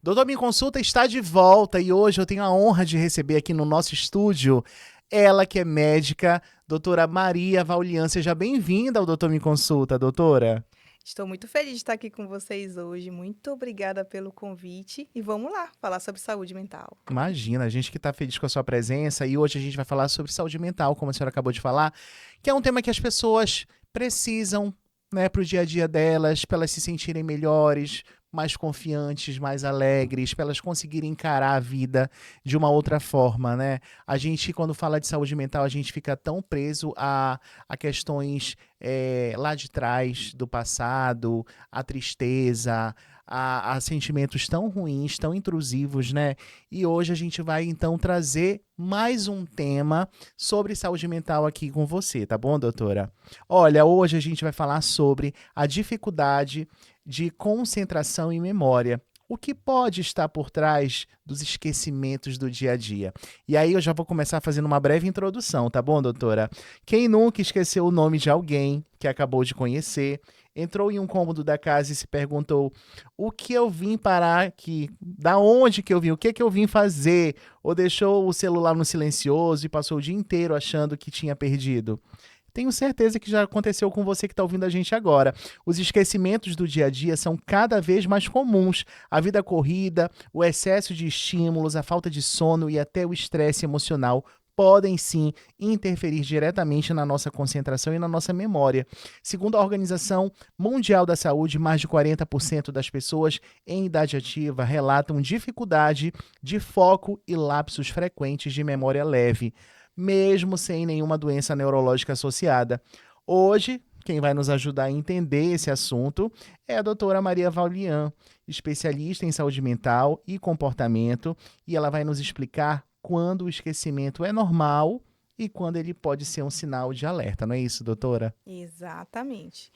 Doutor Me Consulta está de volta e hoje eu tenho a honra de receber aqui no nosso estúdio ela que é médica, doutora Maria Vaulian. Seja bem-vinda ao Doutor Me Consulta, doutora. Estou muito feliz de estar aqui com vocês hoje. Muito obrigada pelo convite e vamos lá falar sobre saúde mental. Imagina, a gente que está feliz com a sua presença e hoje a gente vai falar sobre saúde mental, como a senhora acabou de falar, que é um tema que as pessoas precisam, né, para o dia a dia delas, para elas se sentirem melhores, mais confiantes, mais alegres, para elas conseguirem encarar a vida de uma outra forma, né? A gente, quando fala de saúde mental, a gente fica tão preso a questões lá de trás, do passado, a tristeza, a sentimentos tão ruins, tão intrusivos, né? E hoje a gente vai então trazer mais um tema sobre saúde mental aqui com você, tá bom, doutora? Olha, hoje a gente vai falar sobre a dificuldade de concentração e memória. O que pode estar por trás dos esquecimentos do dia a dia? E aí eu já vou começar fazendo uma breve introdução, tá bom, doutora? Quem nunca esqueceu o nome de alguém que acabou de conhecer, entrou em um cômodo da casa e se perguntou: o que eu vim parar aqui? Da onde que eu vim? O que eu vim fazer? Ou deixou o celular no silencioso e passou o dia inteiro achando que tinha perdido? Tenho certeza que já aconteceu com você que está ouvindo a gente agora. Os esquecimentos do dia a dia são cada vez mais comuns. A vida corrida, o excesso de estímulos, a falta de sono e até o estresse emocional podem sim interferir diretamente na nossa concentração e na nossa memória. Segundo a Organização Mundial da Saúde, mais de 40% das pessoas em idade ativa relatam dificuldade de foco e lapsos frequentes de memória leve, mesmo sem nenhuma doença neurológica associada. Hoje, quem vai nos ajudar a entender esse assunto é a doutora Maria Vaulian, especialista em saúde mental e comportamento, e ela vai nos explicar quando o esquecimento é normal e quando ele pode ser um sinal de alerta, não é isso, doutora? Exatamente.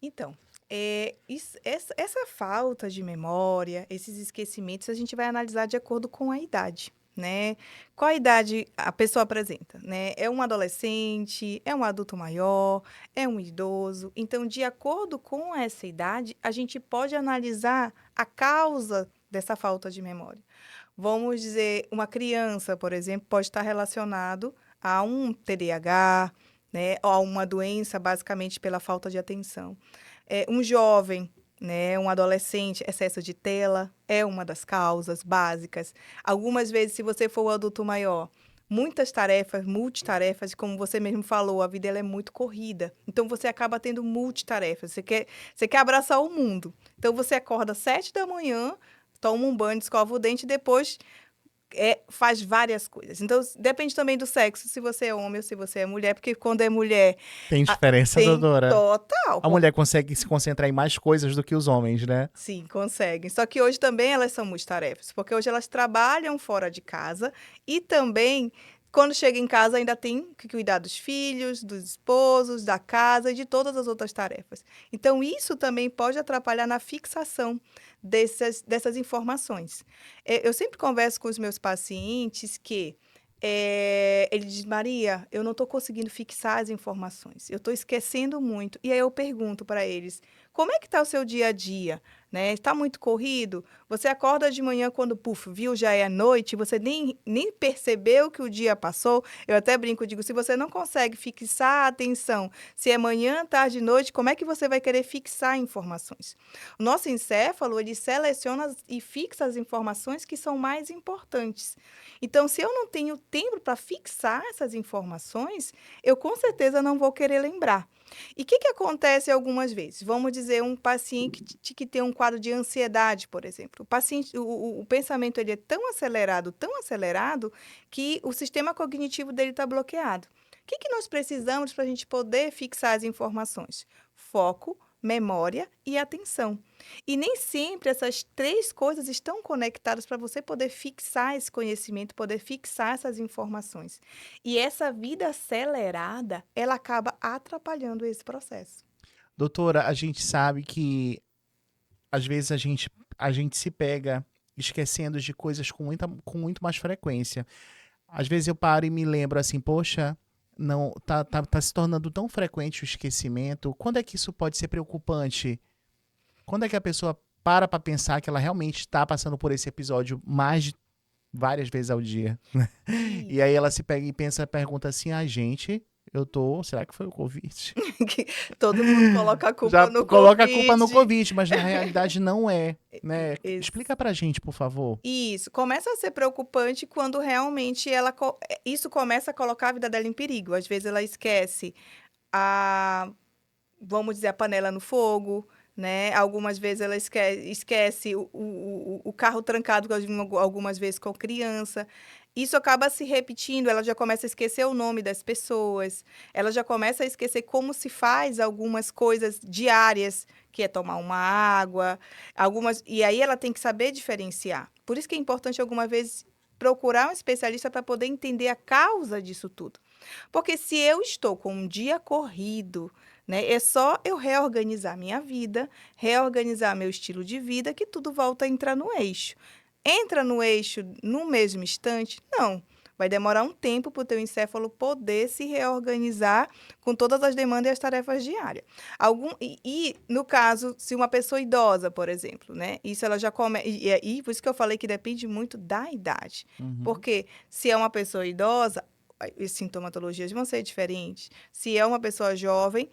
Então, essa falta de memória, esses esquecimentos, a gente vai analisar de acordo com a idade, né? Qual a idade a pessoa apresenta, né? É um adolescente, é um adulto maior, é um idoso. Então, de acordo com essa idade, a gente pode analisar a causa dessa falta de memória. Vamos dizer, uma criança, por exemplo, pode estar relacionado a um TDAH, né, ou a uma doença basicamente pela falta de atenção. Um jovem, né, um adolescente, excesso de tela é uma das causas básicas. Algumas vezes, se você for o adulto maior, muitas tarefas, multitarefas, como você mesmo falou, a vida ela é muito corrida. Então, você acaba tendo multitarefas. Você quer abraçar o mundo. Então, você acorda às 7 da manhã, toma um banho, escova o dente e depois faz várias coisas. Então, depende também do sexo, se você é homem ou se você é mulher, porque quando é mulher, Tem diferença, tem doutora? total. A mulher consegue se concentrar em mais coisas do que os homens, né? Sim, conseguem. Só que hoje também elas são multitarefas, porque hoje elas trabalham fora de casa e também, quando chega em casa, ainda tem que cuidar dos filhos, dos esposos, da casa e de todas as outras tarefas. Então, isso também pode atrapalhar na fixação dessas informações. Eu sempre converso com os meus pacientes que ele diz, Maria, eu não estou conseguindo fixar as informações, eu estou esquecendo muito. E aí eu pergunto para eles, como é que está o seu dia a dia? Né? Está muito corrido? Você acorda de manhã quando, puf, viu, já é noite, você nem percebeu que o dia passou. Eu até brinco, digo, se você não consegue fixar a atenção, se é manhã, tarde, noite, como é que você vai querer fixar informações? O nosso encéfalo, ele seleciona e fixa as informações que são mais importantes. Então, se eu não tenho tempo para fixar essas informações, eu com certeza não vou querer lembrar. E o que acontece algumas vezes? Vamos dizer, um paciente que tem um quadro de ansiedade, por exemplo. O pensamento ele é tão acelerado, que o sistema cognitivo dele está bloqueado. O que nós precisamos para a gente poder fixar as informações? Foco, memória e atenção. E nem sempre essas três coisas estão conectadas para você poder fixar esse conhecimento, poder fixar essas informações. E essa vida acelerada, ela acaba atrapalhando esse processo. Doutora, a gente sabe que às vezes a gente se pega esquecendo de coisas com muito mais frequência. Às vezes eu paro e me lembro assim, poxa, não, tá se tornando tão frequente o esquecimento. Quando é que isso pode ser preocupante? Quando é que a pessoa para pensar que ela realmente está passando por esse episódio mais de várias vezes ao dia. E Isso. aí ela se pega e pensa, pergunta assim, gente, será que foi o Covid? Que todo mundo coloca a Já culpa no coloca a culpa no Covid. Covid, mas na realidade não é, né? Ex- Explica pra gente, por favor. Isso, começa a ser preocupante quando realmente isso começa a colocar a vida dela em perigo. Às vezes ela esquece a, vamos dizer, a panela no fogo, né? Algumas vezes ela esquece o carro trancado algumas vezes com criança. Isso acaba se repetindo, ela já começa a esquecer o nome das pessoas, ela já começa a esquecer como se faz algumas coisas diárias, que é tomar uma água, e aí ela tem que saber diferenciar. Por isso que é importante alguma vez procurar um especialista para poder entender a causa disso tudo. Porque se eu estou com um dia corrido, né, é só eu reorganizar minha vida, reorganizar meu estilo de vida, que tudo volta a entrar no eixo. Entra no eixo no mesmo instante? Não. Vai demorar um tempo para o teu encéfalo poder se reorganizar com todas as demandas e as tarefas diárias. No caso, se uma pessoa idosa, por exemplo, né? Isso ela já come. Por isso que eu falei que depende muito da idade. Uhum. Porque se é uma pessoa idosa, as sintomatologias vão ser diferentes. Se é uma pessoa jovem,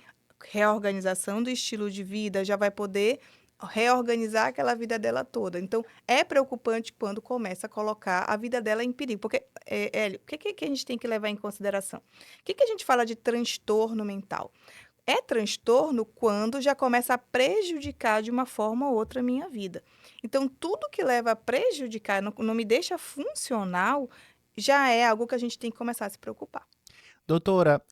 reorganização do estilo de vida já vai poder reorganizar aquela vida dela toda. Então, é preocupante quando começa a colocar a vida dela em perigo. Porque, Hélio, o que a gente tem que levar em consideração? O que a gente fala de transtorno mental? É transtorno quando já começa a prejudicar de uma forma ou outra a minha vida. Então, tudo que leva a prejudicar, não me deixa funcional, já é algo que a gente tem que começar a se preocupar. Doutora,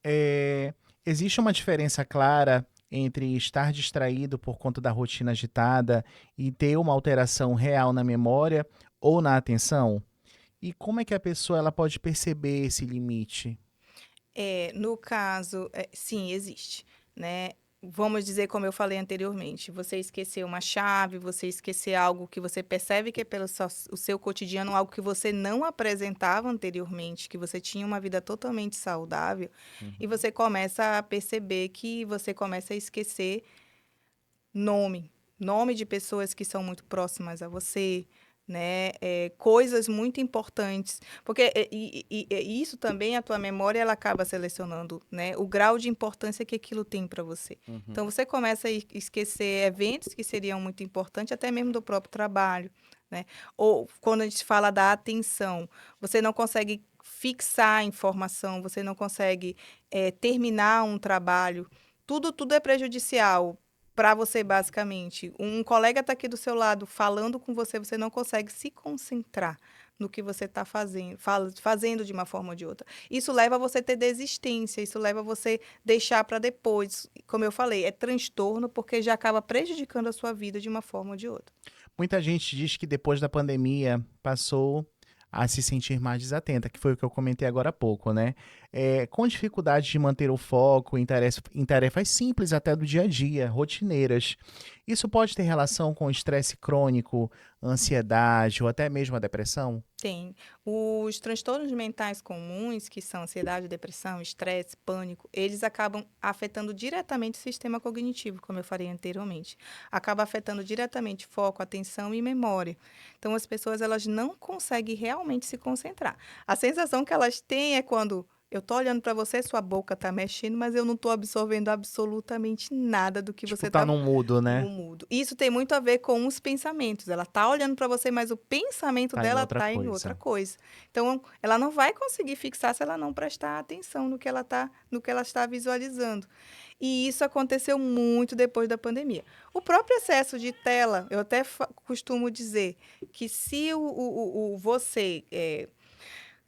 existe uma diferença clara entre estar distraído por conta da rotina agitada e ter uma alteração real na memória ou na atenção? E como é que a pessoa ela pode perceber esse limite? No caso, sim, existe, né? Vamos dizer, como eu falei anteriormente, você esquecer uma chave, você esquecer algo que você percebe que é pelo o seu cotidiano, algo que você não apresentava anteriormente, que você tinha uma vida totalmente saudável, e Uhum. você começa a perceber que você começa a esquecer nome de pessoas que são muito próximas a você, né? Coisas muito importantes, porque isso também a tua memória ela acaba selecionando, né? O grau de importância que aquilo tem para você. Então Uhum. você começa a esquecer eventos que seriam muito importantes, até mesmo do próprio trabalho, né? Ou quando a gente fala da atenção, você não consegue fixar a informação, você não consegue terminar um trabalho. Tudo é prejudicial para você, basicamente. Um colega está aqui do seu lado falando com você, você não consegue se concentrar no que você está fazendo de uma forma ou de outra. Isso leva a você ter desistência, isso leva a você deixar para depois. Como eu falei, é transtorno porque já acaba prejudicando a sua vida de uma forma ou de outra. Muita gente diz que depois da pandemia passou a se sentir mais desatenta, que foi o que eu comentei agora há pouco, né? Com dificuldade de manter o foco em tarefas simples até do dia a dia, rotineiras. Isso pode ter relação com estresse crônico, ansiedade ou até mesmo a depressão? Tem. Os transtornos mentais comuns, que são ansiedade, depressão, estresse, pânico, eles acabam afetando diretamente o sistema cognitivo, como eu falei anteriormente. Acaba afetando diretamente foco, atenção e memória. Então, as pessoas elas não conseguem realmente se concentrar. A sensação que elas têm é quando eu estou olhando para você, sua boca está mexendo, mas eu não estou absorvendo absolutamente nada do que você Tipo, tá está num mudo, no né? mudo. Isso tem muito a ver com os pensamentos. Ela tá olhando para você, mas o pensamento Tá em dela outra tá em outra coisa. coisa. Então, ela não vai conseguir fixar se ela não prestar atenção no que ela está visualizando. E isso aconteceu muito depois da pandemia. O próprio excesso de tela, eu até costumo dizer que se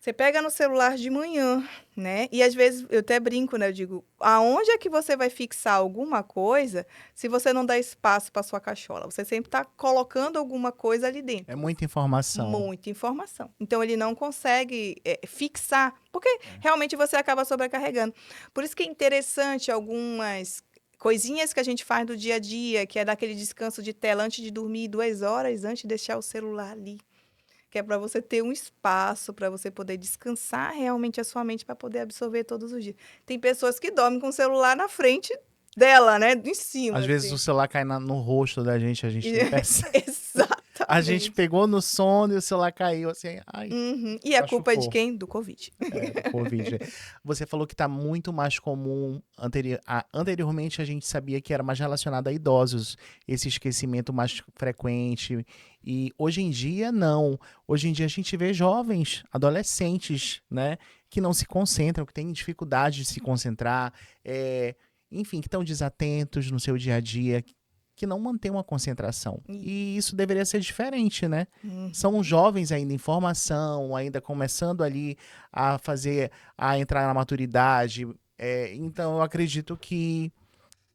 você pega no celular de manhã, né? E às vezes eu até brinco, né? Eu digo, aonde é que você vai fixar alguma coisa se você não dá espaço para sua cachola? Você sempre está colocando alguma coisa ali É dentro. muita informação. Muita informação. Então ele não consegue fixar, porque É. realmente você acaba sobrecarregando. Por isso que é interessante algumas coisinhas que a gente faz do dia a dia, que é daquele descanso de tela antes de dormir, 2 horas antes de deixar o celular ali, que é para você ter um espaço para você poder descansar realmente a sua mente para poder absorver todos os dias. Tem pessoas que dormem com o celular na frente dela, né? Em cima, Às vezes o assim. celular cai no rosto da gente, a gente nem percebe. A gente Exatamente. pegou no sono e o celular caiu, assim, ai, Uhum. E a culpa é de machucou. quem? Do Covid. Do Covid. Você falou que está muito mais comum. Anteriormente, a gente sabia que era mais relacionado a idosos, esse esquecimento mais frequente. E hoje em dia, não. Hoje em dia, a gente vê jovens, adolescentes, né, que não se concentram, que têm dificuldade de se concentrar, é, enfim, que estão desatentos no seu dia a dia, que não mantêm uma concentração. E isso deveria ser diferente, né? São Uhum. jovens ainda em formação, ainda começando ali a fazer, a entrar na maturidade. Então, eu acredito que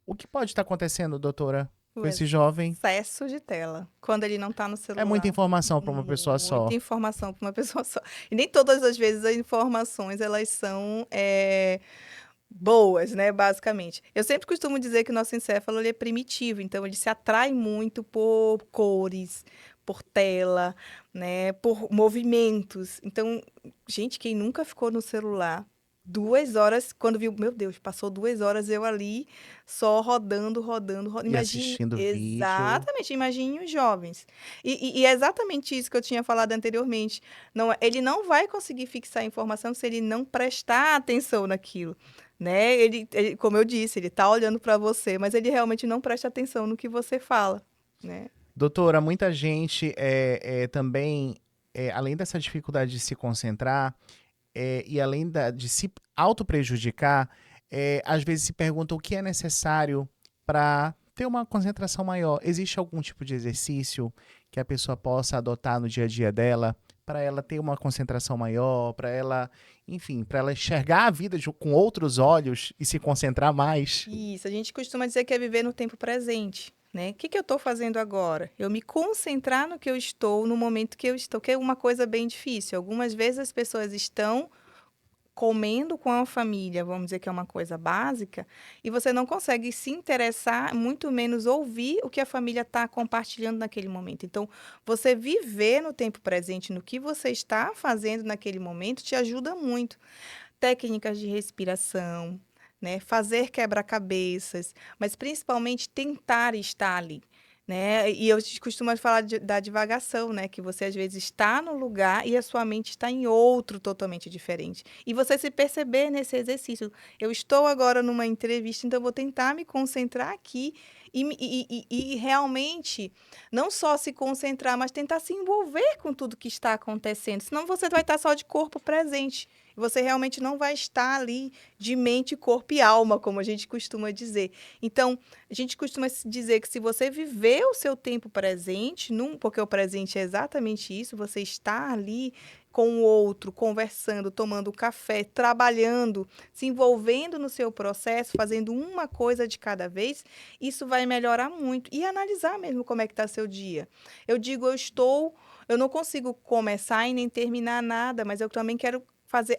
o que pode estar acontecendo, doutora, O com esse jovem excesso de tela, quando ele não está no é muita celular. informação para uma pessoa Muita só. informação para uma pessoa só. E nem todas as vezes as informações elas são boas, né, basicamente. Eu sempre costumo dizer que o nosso encéfalo ele é primitivo, então ele se atrai muito por cores, por tela, né, por movimentos. Então, gente, quem nunca ficou no celular 2 horas, quando viu, meu Deus, passou 2 horas eu ali só rodando, rodando, rodando. E Imagine, assistindo vídeo. exatamente, imagine os jovens. E é exatamente isso que eu tinha falado anteriormente. Não, ele não vai conseguir fixar a informação se ele não prestar atenção naquilo, né? Como eu disse, ele tá olhando para você, mas ele realmente não presta atenção no que você fala, né? Doutora, muita gente também, além dessa dificuldade de se concentrar, e além de se auto-prejudicar, às vezes se pergunta o que é necessário para ter uma concentração maior. Existe algum tipo de exercício que a pessoa possa adotar no dia a dia dela para ela ter uma concentração maior, para ela, enfim, para ela enxergar a vida com outros olhos e se concentrar mais? Isso, a gente costuma dizer que é viver no tempo presente, né? O que que eu estou fazendo agora? Eu me concentrar no que eu estou, no momento que eu estou, que é uma coisa bem difícil. Algumas vezes as pessoas estão comendo com a família, vamos dizer que é uma coisa básica, e você não consegue se interessar, muito menos ouvir o que a família está compartilhando naquele momento. Então, você viver no tempo presente, no que você está fazendo naquele momento, te ajuda muito. Técnicas de respiração, né? Fazer quebra-cabeças, mas principalmente tentar estar ali. Né? E eu costumo falar da divagação, né? Que você às vezes está no lugar e a sua mente está em outro totalmente diferente. E você se perceber nesse exercício. Eu estou agora numa entrevista, então eu vou tentar me concentrar aqui e realmente não só se concentrar, mas tentar se envolver com tudo que está acontecendo. Senão você vai estar só de corpo presente. Você realmente não vai estar ali de mente, corpo e alma, como a gente costuma dizer. Então, a gente costuma dizer que se você viver o seu tempo presente, porque o presente é exatamente isso, você está ali com o outro, conversando, tomando café, trabalhando, se envolvendo no seu processo, fazendo uma coisa de cada vez, isso vai melhorar muito. E analisar mesmo como é que está seu dia. Eu digo, eu não consigo começar e nem terminar nada, mas eu também quero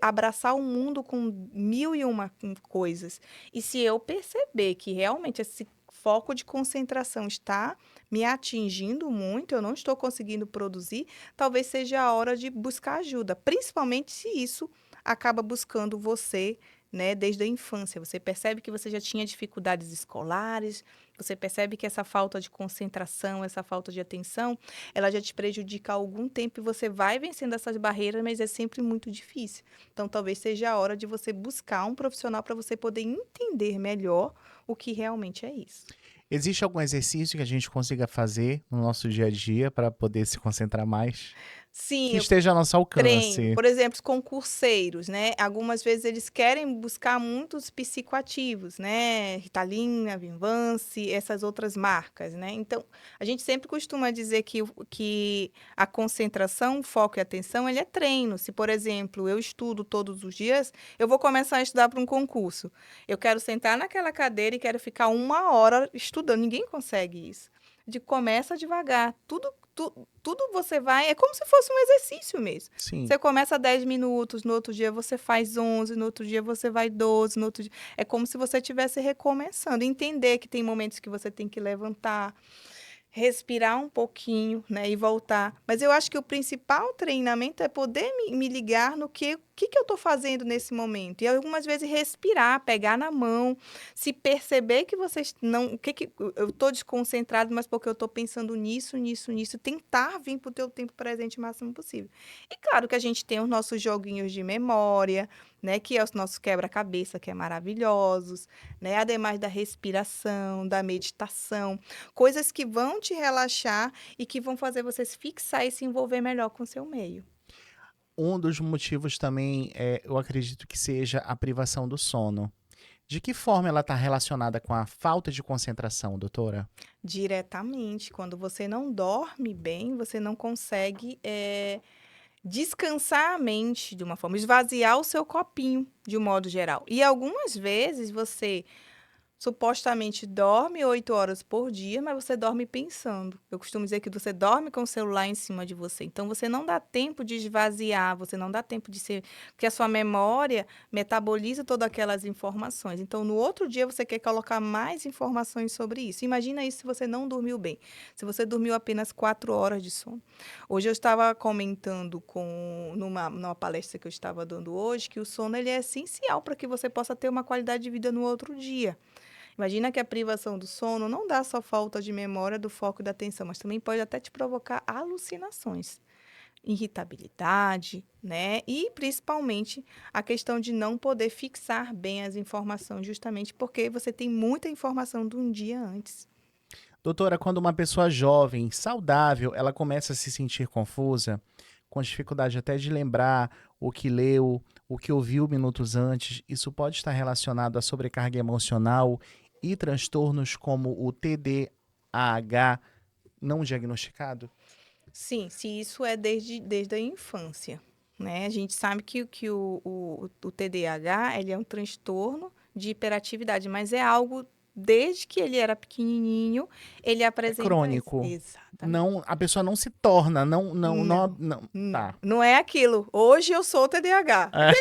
abraçar o mundo com mil e uma coisas. E se eu perceber que realmente esse foco de concentração está me atingindo muito, eu não estou conseguindo produzir, talvez seja a hora de buscar ajuda, principalmente se isso acaba buscando você, né, desde a infância. Você percebe que você já tinha dificuldades escolares, você percebe que essa falta de concentração, essa falta de atenção, ela já te prejudica há algum tempo e você vai vencendo essas barreiras, mas é sempre muito difícil. Então, talvez seja a hora de você buscar um profissional para você poder entender melhor o que realmente é isso. Existe algum exercício que a gente consiga fazer no nosso dia a dia para poder se concentrar mais? Sim, Que esteja ao nosso treino. alcance. Por exemplo, os concurseiros, né? Algumas vezes eles querem buscar muitos psicoativos, né? Ritalina, Vinvance, essas outras marcas, né? Então, a gente sempre costuma dizer que a concentração, o foco e a atenção, ele é treino. Se, por exemplo, eu estudo todos os dias, eu vou começar a estudar para um concurso. Eu quero sentar naquela cadeira e quero ficar 1 hora estudando. Ninguém consegue isso. Começa devagar. Tudo você vai, é como se fosse um exercício mesmo. Sim. Você começa 10 minutos, no outro dia você faz 11, no outro dia você vai 12, no outro dia... É como se você estivesse recomeçando. Entender que tem momentos que você tem que levantar, respirar um pouquinho, né, e voltar. Mas eu acho que o principal treinamento é poder me ligar no que que eu estou fazendo nesse momento? E algumas vezes respirar, pegar na mão, se perceber que vocês não... eu estou desconcentrado, mas porque eu estou pensando nisso, nisso, nisso. Tentar vir para o teu tempo presente o máximo possível. E claro que a gente tem os nossos joguinhos de memória, né? Que é os nossos quebra-cabeça, que é maravilhosos, né? Ademais da respiração, da meditação. Coisas que vão te relaxar e que vão fazer você se fixar e se envolver melhor com o seu meio. Um dos motivos também, eu acredito que seja a privação do sono. De que forma ela está relacionada com a falta de concentração, doutora? Diretamente. Quando você não dorme bem, você não consegue descansar a mente de uma forma, esvaziar o seu copinho, de um modo geral. E algumas vezes você supostamente dorme 8 horas por dia, mas você dorme pensando. Eu costumo dizer que você dorme com o celular em cima de você. Então, você não dá tempo de esvaziar, você não dá tempo de ser... Porque a sua memória metaboliza todas aquelas informações. Então, no outro dia, você quer colocar mais informações sobre isso. Imagina isso se você não dormiu bem. Se você dormiu apenas 4 horas de sono. Hoje eu estava comentando numa palestra que eu estava dando hoje, que o sono ele é essencial para que você possa ter uma qualidade de vida no outro dia. Imagina que a privação do sono não dá só falta de memória, do foco e da atenção, mas também pode até te provocar alucinações, irritabilidade, né? E principalmente a questão de não poder fixar bem as informações, justamente porque você tem muita informação de um dia antes. Doutora, quando uma pessoa jovem, saudável, ela começa a se sentir confusa, com dificuldade até de lembrar o que leu, o que ouviu minutos antes, isso pode estar relacionado à sobrecarga emocional e transtornos como o TDAH não diagnosticado? Sim, se isso é desde a infância, né? A gente sabe que o TDAH, ele é um transtorno de hiperatividade, mas é algo, desde que ele era pequenininho, ele É apresenta isso. crônico. Exatamente. Não, a pessoa não se torna, Não, não. não, Tá. não é aquilo. Hoje eu sou TDAH. É,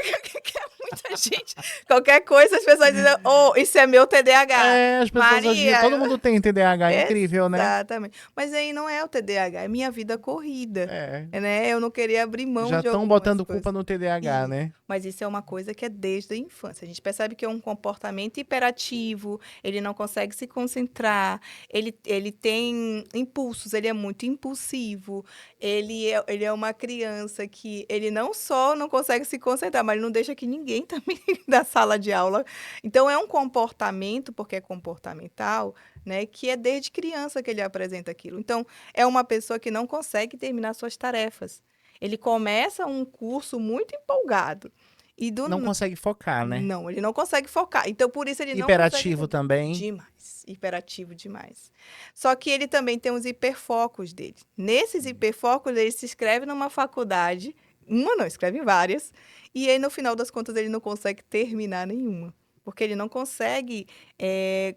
Que é muita gente. Qualquer coisa, as pessoas dizem, oh, isso é meu TDAH. as pessoas hoje em dia, Maria, todo mundo tem TDAH, é incrível, né? exatamente. Mas aí não é o TDAH, é minha vida corrida. É. Né? Eu não queria abrir mão Já de estão algumas botando coisas. culpa no TDAH, Isso. né? Mas isso é uma coisa que é desde a infância. A gente percebe que é um comportamento hiperativo, ele não consegue se concentrar, ele tem impulsos, ele é muito impulsivo, ele é uma criança que ele não só não consegue se concentrar, mas ele não deixa que ninguém também da sala de aula. Então, é um comportamento, porque é comportamental, né, que é desde criança que ele apresenta aquilo. Então, é uma pessoa que não consegue terminar suas tarefas. Ele começa um curso muito empolgado. E Não consegue focar, né? Não, ele não consegue focar. Então, por isso ele não consegue Hiperativo também. demais. Hiperativo demais. Só que ele também tem os hiperfocos dele. Nesses hiperfocos, ele se inscreve numa faculdade, uma não, escreve em várias, e aí, no final das contas, ele não consegue terminar nenhuma. Porque ele não consegue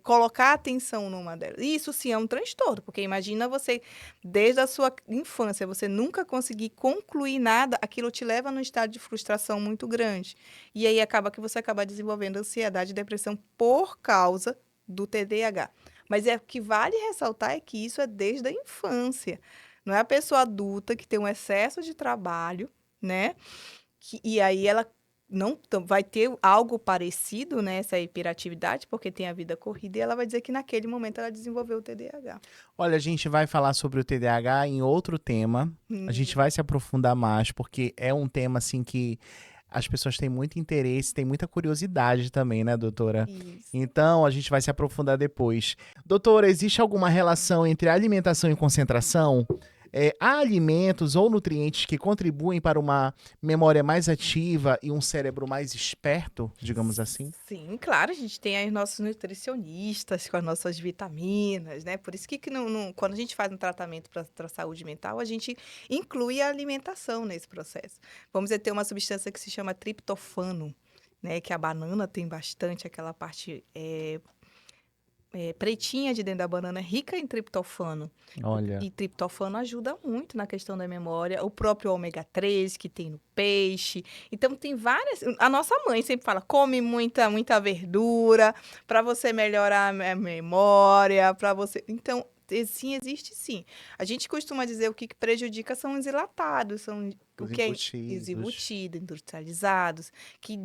colocar atenção numa delas. E isso sim é um transtorno, porque imagina você, desde a sua infância, você nunca conseguir concluir nada, aquilo te leva num estado de frustração muito grande. E aí acaba que você acaba desenvolvendo ansiedade e depressão por causa do TDAH. Mas o que vale ressaltar é que isso é desde a infância. Não é a pessoa adulta que tem um excesso de trabalho, né? E aí ela não vai ter algo parecido, né, essa hiperatividade, porque tem a vida corrida, e ela vai dizer que naquele momento ela desenvolveu o TDAH. Olha, a gente vai falar sobre o TDAH em outro tema. A gente vai se aprofundar mais, porque é um tema assim que as pessoas têm muito interesse, têm muita curiosidade também, né, doutora? Isso. Então, a gente vai se aprofundar depois. Doutora, existe alguma relação entre alimentação e concentração? Há alimentos ou nutrientes que contribuem para uma memória mais ativa e um cérebro mais esperto, digamos assim? Sim, claro, a gente tem os nossos nutricionistas com as nossas vitaminas, né? Por isso que quando a gente faz um tratamento para a saúde mental, a gente inclui a alimentação nesse processo. Vamos ter uma substância que se chama triptofano, né? Que a banana tem bastante, aquela parte pretinha de dentro da banana, rica em triptofano. Olha. E triptofano ajuda muito na questão da memória. O próprio ômega 3 que tem no peixe. Então, tem várias... A nossa mãe sempre fala, come muita verdura para você melhorar a memória, para você... Então, Sim, existe sim. A gente costuma dizer o que prejudica são os enlatados, são o Os que é embutidos. embutido, industrializados, que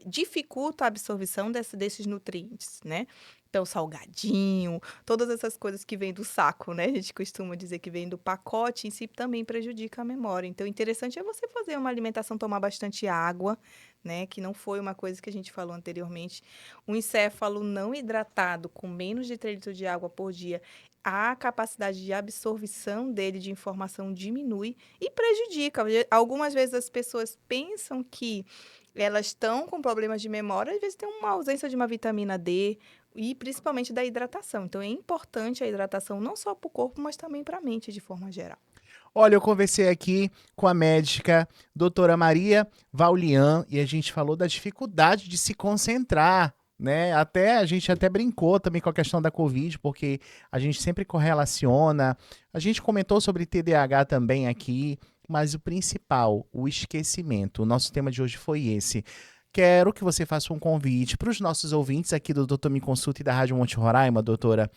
dificulta a absorção desses nutrientes, né? Então, salgadinho, todas essas coisas que vêm do saco, né? A gente costuma dizer que vem do pacote em si também prejudica a memória. Então, o interessante é você fazer uma alimentação, tomar bastante água, né? Que não foi uma coisa que a gente falou anteriormente. Um encéfalo não hidratado com menos de 3 litros de água por dia, a capacidade de absorção dele de informação diminui e prejudica. Algumas vezes as pessoas pensam que elas estão com problemas de memória, às vezes tem uma ausência de uma vitamina D e principalmente da hidratação. Então, é importante a hidratação não só para o corpo, mas também para a mente de forma geral. Olha, eu conversei aqui com a médica doutora Maria Vaulian e a gente falou da dificuldade de se concentrar, né? A gente até brincou também com a questão da Covid, porque a gente sempre correlaciona. A gente comentou sobre TDAH também aqui, mas o principal, o esquecimento. O nosso tema de hoje foi esse. Quero que você faça um convite para os nossos ouvintes aqui do Doutor Me Consulta e da Rádio Monte Roraima, doutora,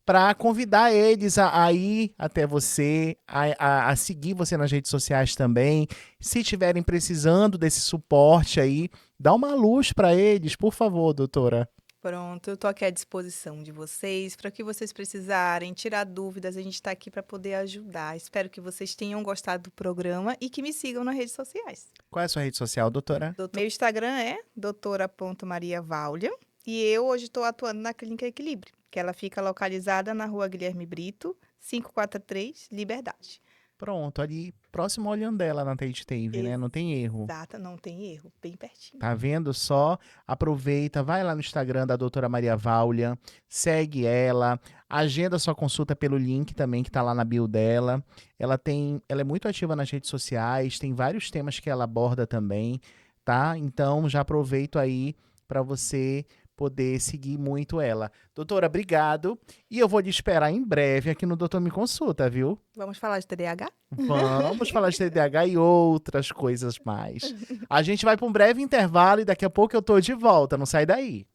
para convidar eles a ir até você, a seguir você nas redes sociais também. Se estiverem precisando desse suporte aí, dá uma luz para eles, por favor, doutora. Pronto, eu estou aqui à disposição de vocês, para o que vocês precisarem, tirar dúvidas, a gente está aqui para poder ajudar. Espero que vocês tenham gostado do programa e que me sigam nas redes sociais. Qual é a sua rede social, doutora? Meu Instagram é doutora.mariavaulia e eu hoje estou atuando na Clínica Equilíbrio, que ela fica localizada na Rua Guilherme Brito, 543, Liberdade. Pronto, ali próximo ao Olhandela na Tate Tave, né? Não tem erro. Exata, não tem erro, bem pertinho. Tá vendo só? Aproveita, vai lá no Instagram da doutora Maria Vaulian, segue ela, agenda sua consulta pelo link também que tá lá na bio dela. Ela é muito ativa nas redes sociais, tem vários temas que ela aborda também, tá? Então já aproveito aí para você poder seguir muito ela. Doutora, obrigado. E eu vou lhe esperar em breve aqui no Doutor Me Consulta, viu? Vamos falar de TDAH? Vamos falar de TDAH e outras coisas mais. A gente vai para um breve intervalo e daqui a pouco eu tô de volta. Não sai daí.